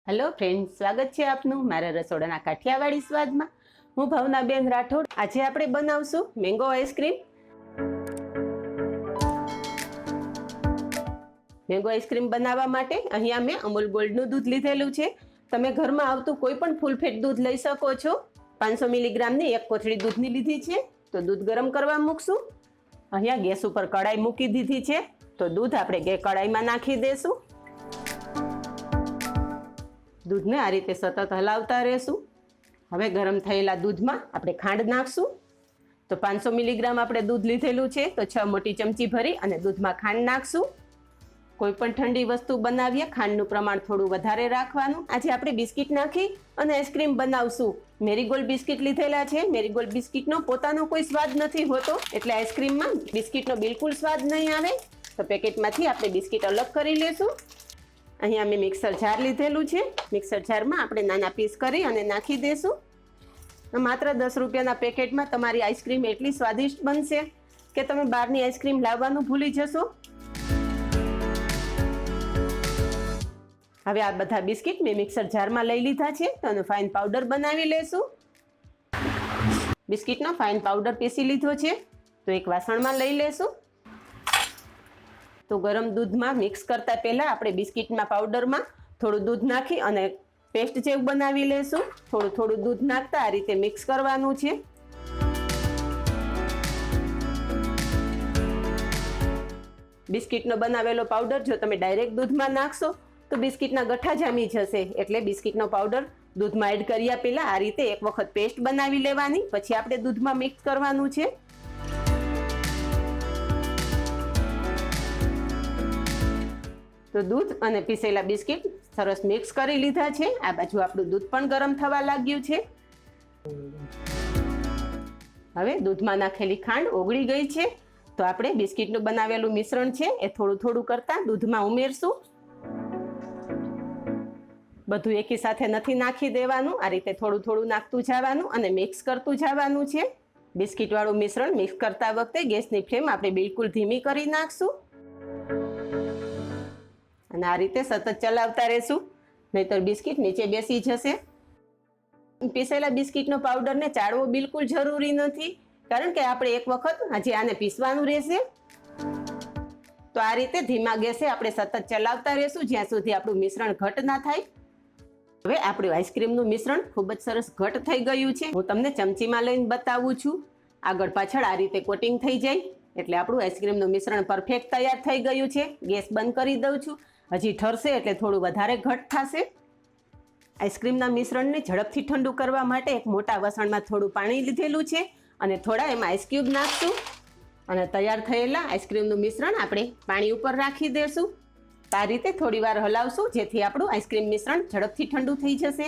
Hello friend, સ્વાગત છે આપનું મારા રસોડાના કાઠિયાવાડી સ્વાદમાં. હું ભાવનાબેન રાઠોડ. આજે આપણે બનાવશું મેંગો આઈસ્ક્રીમ. મેંગો આઈસ્ક્રીમ બનાવવા માટે અહીંયા મેં અમૂલ ગોલ્ડનું દૂધ લીધેલું છે. તમે ઘરમાં આવતું કોઈ પણ ફૂલ ફેટ દૂધ લઈ શકો છો. 500 મિલીગ્રામની એક કોથળી દૂધની લીધી છે. તો દૂધ ગરમ કરવા મૂકશું. અહીંયા ગેસ ઉપર કડાઈ મૂકી દીધી છે. તો દૂધ આપણે કડાઈમાં નાખી દઈશું. દૂધને આ રીતે સતત હલાવતા રહેશું. હવે ગરમ થયેલા દૂધમાં આપણે ખાંડ નાખશું. તો 500 મિલીગ્રામ આપણે દૂધ લીધેલું છે, તો 6 મોટી ચમચી ભરી અને દૂધમાં ખાંડ નાખશું. કોઈ પણ ઠંડી વસ્તુ બનાવીએ ખાંડનું પ્રમાણ થોડું વધારે રાખવાનું. આજે આપણે બિસ્કિટ નાખી અને આઈસ્ક્રીમ બનાવશું. મેરીગોલ્ડ બિસ્કિટ લીધેલા છે. મેરીગોલ્ડ બિસ્કિટનો પોતાનો કોઈ સ્વાદ નથી હોતો, એટલે આઈસ્ક્રીમમાં બિસ્કિટનો બિલકુલ સ્વાદ નહીં આવે. તો પેકેટમાંથી આપણે બિસ્કિટ અલગ કરી લેશું. અહીંયા મેં મિક્સર જાર લીધેલું છે. મિક્સર જારમાં આપણે નાના પીસ કરી અને નાખી દઈશું. માત્ર 10 રૂપિયાના પેકેટમાં તમારી આઈસ્ક્રીમ એટલી સ્વાદિષ્ટ બનશે કે તમે બહારની આઈસ્ક્રીમ લાવવાનું ભૂલી જશો. હવે આ બધા બિસ્કિટ મેં મિક્સર જારમાં લઈ લીધા છે. તો એનો ફાઇન પાવડર બનાવી લેશું. બિસ્કિટનો ફાઇન પાવડર પીસી લીધો છે. તો એક વાસણમાં લઈ લેશું. તો ગરમ દૂધમાં મિક્સ કરતા પહેલાં આપણે બિસ્કિટના પાવડરમાં થોડું દૂધ નાખી અને પેસ્ટ જેવું બનાવી લેશું. થોડું દૂધ નાખતા આ રીતે મિક્સ કરવાનું છે. બિસ્કિટનો બનાવેલો પાવડર જો તમે ડાયરેક્ટ દૂધમાં નાખશો તો બિસ્કિટના ગઠ્ઠા જામી જશે. એટલે બિસ્કિટનો પાવડર દૂધમાં એડ કર્યા પહેલાં આ રીતે એક વખત પેસ્ટ બનાવી લેવાની, પછી આપણે દૂધમાં મિક્સ કરવાનું છે. તો દૂધ અને પીસેલા બિસ્કિટ સરસ મિક્સ કરી લીધા છે. આ બાજુ આપણું દૂધ પણ ગરમ થવા લાગ્યું છે. હવે દૂધમાં નાખેલી ખાંડ ઓગળી ગઈ છે. તો આપણે બિસ્કિટનું બનાવેલું મિશ્રણ છે એ થોડું કરતા દૂધમાં ઉમેરશું. બધું એકી સાથે નથી નાખી દેવાનું. આ રીતે થોડું નાખતું જવાનું અને મિક્સ કરતું જવાનું છે. બિસ્કિટવાળું મિશ્રણ મિક્સ કરતા વખતે ગેસની ફ્લેમ આપણે બિલકુલ ધીમી કરી નાખશું. અને આ રીતે સતત ચલાવતા રહેશું, નહીતર બિસ્કિટ નીચે બેસી જશે. પીસેલા બિસ્કિટનો પાવડરને ચાળવો બિલકુલ જરૂરી નથી, કારણ કે આપણે એક વખત હજી આને પીસવાનું રહેશે. તો આ રીતે ધીમા ગેસે આપણે સતત ચલાવતા રહેશું જ્યાં સુધી આપણું મિશ્રણ ઘટ ના થાય. હવે આપણું આઈસ્ક્રીમનું મિશ્રણ ખૂબ જ સરસ ઘટ થઈ ગયું છે. હું તમને ચમચીમાં લઈને બતાવું છું. આગળ પાછળ આ રીતે કોટિંગ થઈ જાય એટલે આપણું આઈસ્ક્રીમનું મિશ્રણ પરફેક્ટ તૈયાર થઈ ગયું છે. ગેસ બંધ કરી દઉં છું. હજી ઠરશે એટલે થોડું વધારે ઘટ થશે. આઈસ્ક્રીમના મિશ્રણને ઝડપથી ઠંડુ કરવા માટે એક મોટા વાસણમાં થોડું પાણી લીધેલું છે અને થોડા એમાં આઈસ ક્યુબ નાખશું. અને તૈયાર થયેલા આઈસ્ક્રીમનું મિશ્રણ આપણે પાણી ઉપર રાખી દઈશું. આ રીતે થોડી વાર હલાવશું જેથી આપણું આઈસ્ક્રીમ મિશ્રણ ઝડપથી ઠંડુ થઈ જશે.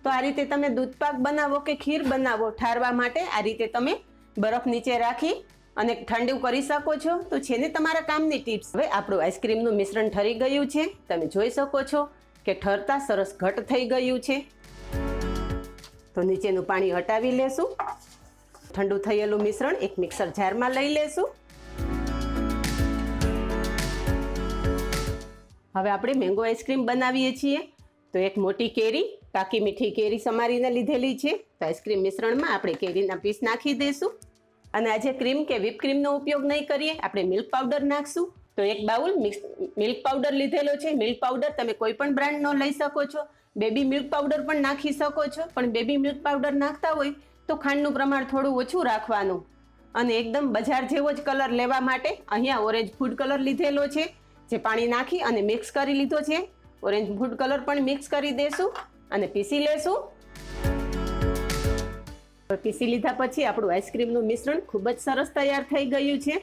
તો આ રીતે તમે દૂધપાક બનાવો કે ખીર બનાવો, ઠારવા માટે આ રીતે તમે બરફ નીચે રાખી અને ઠંડુ કરી શકો છો. તો છે ને તમારા કામની ટિપ્સ. હવે આપણું આઈસ્ક્રીમનું મિશ્રણ ઠરી ગયું છે. તમે જોઈ શકો છો કે ઠરતા સરસ ઘટ થઈ ગયું છે. તો નીચેનું પાણી હટાવી લેશું. ઠંડુ થયેલું મિશ્રણ એક મિક્સર જારમાં લઈ લેશું. હવે આપણે મેંગો આઈસ્ક્રીમ બનાવીએ છીએ. તો એક મોટી કેરી, પાકી મીઠી કેરી સમારીને લીધેલી છે. તો આઈસ્ક્રીમ મિશ્રણમાં આપણે કેરીના પીસ નાખી દઈશું. અને આજે ક્રીમ કે વ્હીપ ક્રીમનો ઉપયોગ નહીં કરીએ, આપણે મિલ્ક પાવડર નાખશું. તો એક બાઉલ મિલ્ક પાવડર લીધેલો છે. મિલ્ક પાવડર તમે કોઈ પણ બ્રાન્ડનો લઈ શકો છો. બેબી મિલ્ક પાવડર પણ નાખી શકો છો. પણ બેબી મિલ્ક પાવડર નાખતા હોય તો ખાંડનું પ્રમાણ થોડું ઓછું રાખવાનું. અને એકદમ બજાર જેવો જ કલર લેવા માટે અહીંયા ઓરેન્જ ફૂડ કલર લીધેલો છે, જે પાણી નાખી અને મિક્સ કરી લીધો છે. ઓરેન્જ ફૂડ કલર પણ મિક્સ કરી દેશું અને પીસી લેશું. પીસી લીધા પછી આપણું આઈસ્ક્રીમનું મિશ્રણ ખૂબ જ સરસ તૈયાર થઈ ગયું છે.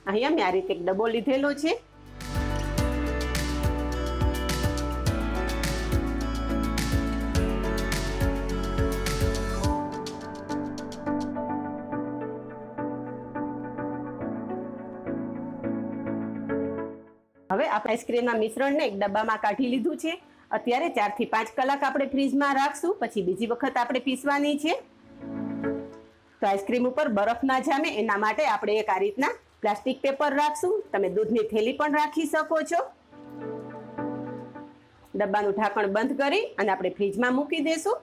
અહીંયા મેં આ રીતે એક ડબ્બો લીધેલો છે. હવે આપણે આઈસ્ક્રીમના મિશ્રણને એક ડબ્બામાં કાઢી લીધું છે. અત્યારે 4 થી 5 કલાક આપણે ફ્રીજમાં રાખશું, પછી બીજી વખત આપણે પીસવાની છે. તો આઈસ્ક્રીમ ઉપર બરફ ના જામે એના માટે આપણે એક આ રીતના પ્લાસ્ટિક પેપર રાખશું. તમે દૂધની થેલી પણ રાખી શકો છો. ડબ્બાનું ઢાંકણ બંધ કરી અને આપણે ફ્રીજમાં મૂકી દઈશું.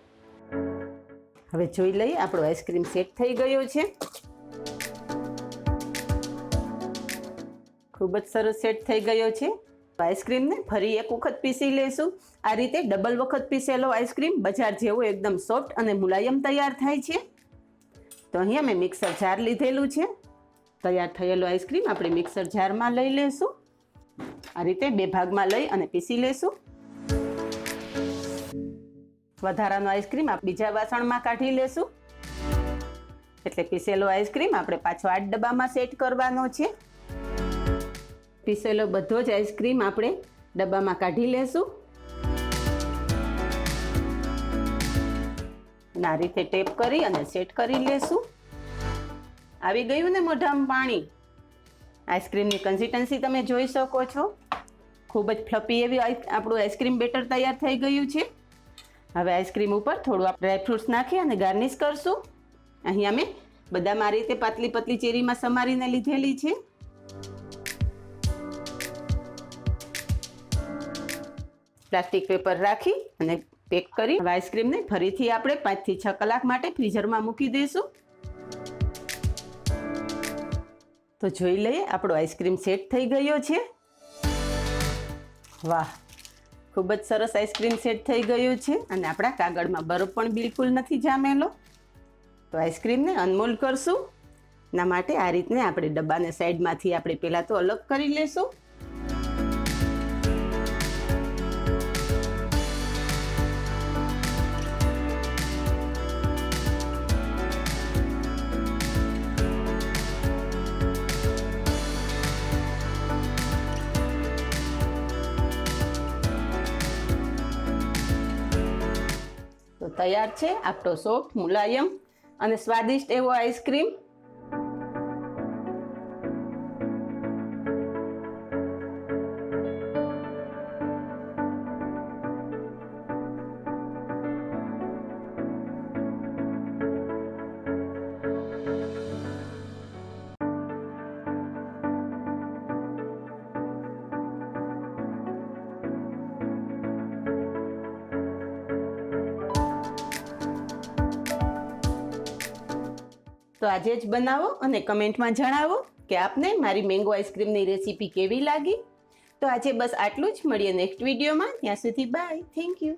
હવે જોઈ લઈએ, આપણો આઈસ્ક્રીમ સેટ થઈ ગયો છે. ખૂબ જ સરસ સેટ થઈ ગયો છે. આઈસ્ક્રીમને ફરી એક વખત પીસી લઈશું. આ રીતે ડબલ વખત પીસેલો આઈસ્ક્રીમ બજાર જેવો એકદમ સોફ્ટ અને મુલાયમ તૈયાર થાય છે. તો અહીંયા મેં મિક્સર જાર લીધેલું છે. તૈયાર થયેલો આઈસ્ક્રીમ આપણે મિક્સર જારમાં લઈ લઈશું. આ રીતે 2 ભાગમાં લઈ અને પીસી લઈશું. વધારાનો આઈસ્ક્રીમ આપણે બીજા વાસણમાં કાઢી લેશું. એટલે પીસેલો આઈસ્ક્રીમ આપણે પાછો આ ડબ્બામાં સેટ કરવાનો છે. પીસેલો બધો જ આઈસ્ક્રીમ આપણે ડબ્બામાં કાઢી લેશું. અને આ રીતે ટેપ કરી અને સેટ કરી લેશું. આવી ગયું ને મોઢામાં પાણી. આઈસ્ક્રીમની કન્સિસ્ટન્સી તમે જોઈ શકો છો. ખૂબ જ ફ્લફી એવી આપણું આઈસ્ક્રીમ બેટર તૈયાર થઈ ગયું છે. હવે આઈસ્ક્રીમ ઉપર થોડું ડ્રાયફ્રૂટ્સ નાખી અને ગાર્નિશ કરશું. અહીંયા મેં બદામ આ રીતે પાતળી પતલી ચેરીમાં સમારીને લીધેલી છે. પ્લાસ્ટિક પેપર રાખી અને પેક કરી હવે આઈસ્ક્રીમને ફરીથી આપણે 5 થી 6 કલાક માટે ફ્રીઝરમાં મૂકી દઈશું. તો જોઈ લઈએ, આપણો આઈસ્ક્રીમ સેટ થઈ ગયો છે. વાહ, ખૂબ જ સરસ આઈસ્ક્રીમ સેટ થઈ ગયું છે. અને આપણા કાગળમાં બરફ પણ બિલકુલ નથી જામેલો. તો આઈસ્ક્રીમને અનમોલ્ડ કરશું. એના માટે આ રીતને આપણે ડબ્બાને સાઈડમાંથી આપણે પહેલાં તો અલગ કરી લેશું. તો તૈયાર છે આપણો સોફ્ટ, મુલાયમ અને સ્વાદિષ્ટ એવો આઈસ્ક્રીમ. તો આજે જ બનાવો અને કમેન્ટમાં જણાવો કે આપને મારી મેંગો આઈસ્ક્રીમની રેસીપી કેવી લાગી. તો આજે બસ આટલું જ. મળીએ નેક્સ્ટ વિડીયોમાં. ત્યાં સુધી બાય. Thank you.